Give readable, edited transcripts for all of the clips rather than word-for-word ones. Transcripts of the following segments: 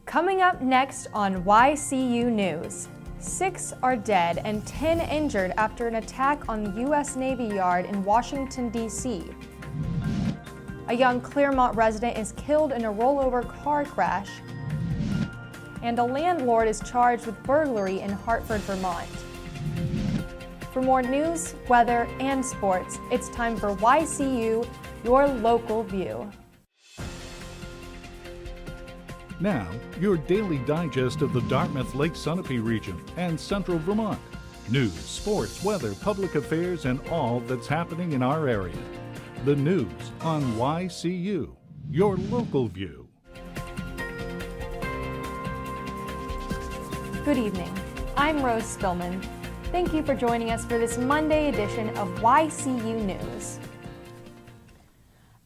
Coming up next on YCU News, 6 are dead and 10 injured after an attack on the U.S. Navy Yard in Washington, D.C. A young Claremont resident is killed in a rollover car crash, and a landlord is charged with burglary in Hartford, Vermont. For more news, weather, and sports, it's time for YCU, your local view. Now, your daily digest of the Dartmouth-Lake Sunapee region and central Vermont. News, sports, weather, public affairs, and all that's happening in our area. The news on YCU, your local view. Good evening. I'm Rose Spillman. Thank you for joining us for this Monday edition of YCU News.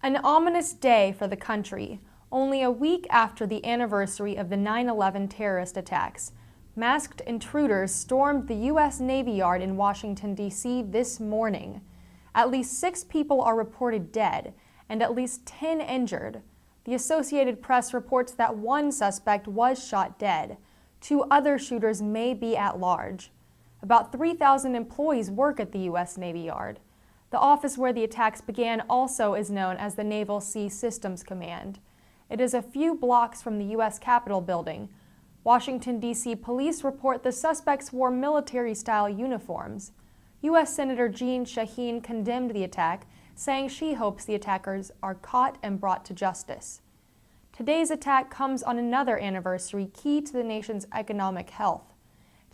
An ominous day for the country. Only a week after the anniversary of the 9/11 terrorist attacks, masked intruders stormed the U.S. Navy Yard in Washington, D.C. this morning. At least 6 people are reported dead and at least 10 injured. The Associated Press reports that one suspect was shot dead. 2 other shooters may be at large. About 3,000 employees work at the U.S. Navy Yard. The office where the attacks began also is known as the Naval Sea Systems Command. It is a few blocks from the U.S. Capitol building. Washington, D.C. police report the suspects wore military-style uniforms. U.S. Senator Jeanne Shaheen condemned the attack, saying she hopes the attackers are caught and brought to justice. Today's attack comes on another anniversary key to the nation's economic health.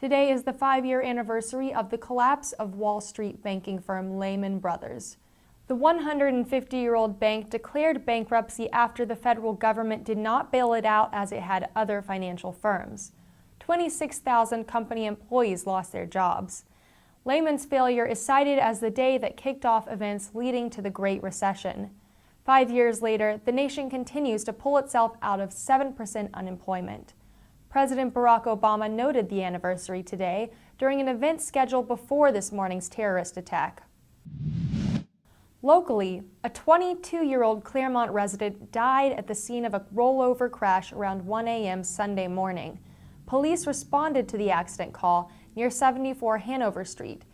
Today is the 5-year anniversary of the collapse of Wall Street banking firm Lehman Brothers. The 150-year-old bank declared bankruptcy after the federal government did not bail it out as it had other financial firms. 26,000 company employees lost their jobs. Lehman's failure is cited as the day that kicked off events leading to the Great Recession. 5 years later, the nation continues to pull itself out of 7% unemployment. President Barack Obama noted the anniversary today during an event scheduled before this morning's terrorist attack. Locally, a 22-year-old Claremont resident died at the scene of a rollover crash around 1 a.m. Sunday morning. Police responded to the accident call near 74 Hanover Street.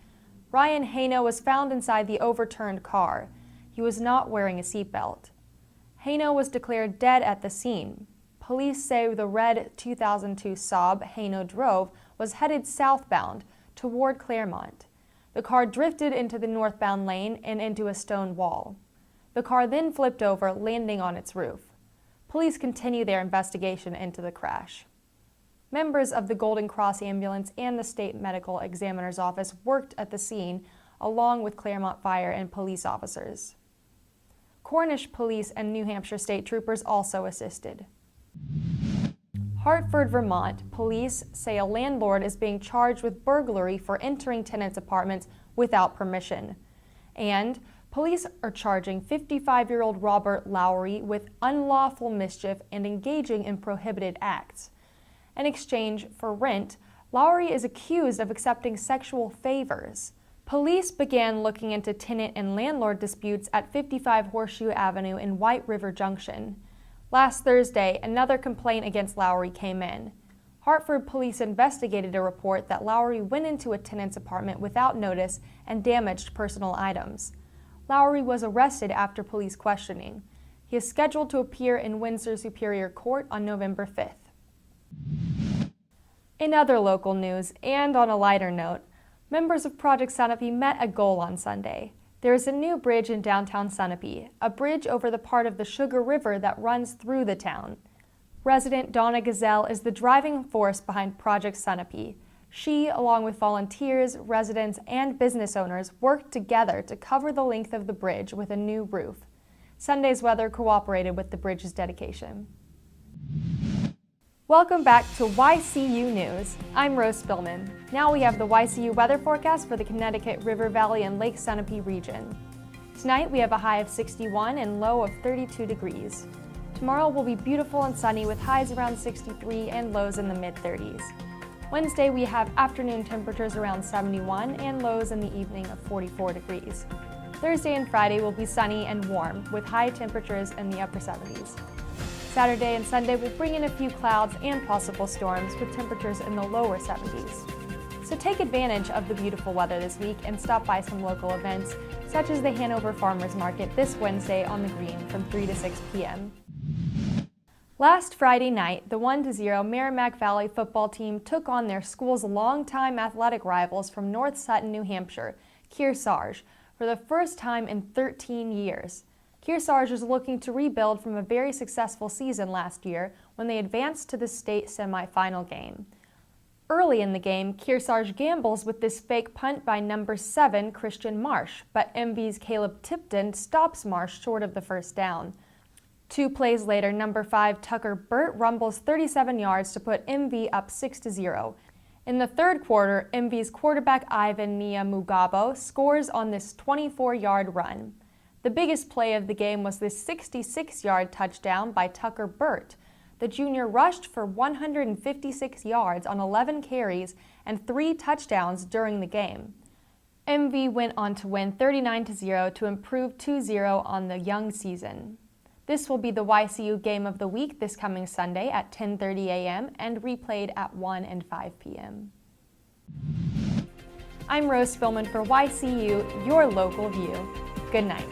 Ryan Haino was found inside the overturned car. He was not wearing a seatbelt. Haino was declared dead at the scene. Police say the red 2002 Saab Haino drove was headed southbound toward Claremont. The car drifted into the northbound lane and into a stone wall. The car then flipped over, landing on its roof. Police continue their investigation into the crash. Members of the Golden Cross Ambulance and the State Medical Examiner's Office worked at the scene, along with Claremont Fire and police officers. Cornish Police and New Hampshire State Troopers also assisted. Hartford, Vermont, police say a landlord is being charged with burglary for entering tenants' apartments without permission. And police are charging 55-year-old Robert Lowry with unlawful mischief and engaging in prohibited acts. In exchange for rent, Lowry is accused of accepting sexual favors. Police began looking into tenant and landlord disputes at 55 Horseshoe Avenue in White River Junction. Last Thursday, another complaint against Lowry came in. Hartford police investigated a report that Lowry went into a tenant's apartment without notice and damaged personal items. Lowry was arrested after police questioning. He is scheduled to appear in Windsor Superior Court on November 5th. In other local news, and on a lighter note, members of Project Sunapee met a goal on Sunday. There is a new bridge in downtown Sunapee, a bridge over the part of the Sugar River that runs through the town. Resident Donna Gazelle is the driving force behind Project Sunapee. She, along with volunteers, residents, and business owners, worked together to cover the length of the bridge with a new roof. Sunday's weather cooperated with the bridge's dedication. Welcome back to YCU News. I'm Rose Spillman. Now we have the YCU weather forecast for the Connecticut River Valley and Lake Sunapee region. Tonight we have a high of 61 and low of 32 degrees. Tomorrow will be beautiful and sunny with highs around 63 and lows in the mid-30s. Wednesday we have afternoon temperatures around 71 and lows in the evening of 44 degrees. Thursday and Friday will be sunny and warm with high temperatures in the upper 70s. Saturday and Sunday will bring in a few clouds and possible storms with temperatures in the lower 70s. So take advantage of the beautiful weather this week and stop by some local events, such as the Hanover Farmers Market this Wednesday on the Green from 3 to 6 p.m. Last Friday night, the 1-0 Merrimack Valley football team took on their school's longtime athletic rivals from North Sutton, New Hampshire, Kearsarge, for the first time in 13 years. Kearsarge is looking to rebuild from a very successful season last year when they advanced to the state semifinal game. Early in the game, Kearsarge gambles with this fake punt by number 7, Christian Marsh, but MV's Caleb Tipton stops Marsh short of the first down. 2 plays later, number 5, Tucker Burt rumbles 37 yards to put MV up 6-0. In the third quarter, MV's quarterback Ivan Niamugabo scores on this 24-yard run. The biggest play of the game was this 66-yard touchdown by Tucker Burt. The junior rushed for 156 yards on 11 carries and 3 touchdowns during the game. MV went on to win 39-0 to improve 2-0 on the young season. This will be the YCU Game of the Week this coming Sunday at 10:30 a.m. and replayed at 1 and 5 p.m. I'm Rose Spillman for YCU, your local view. Good night.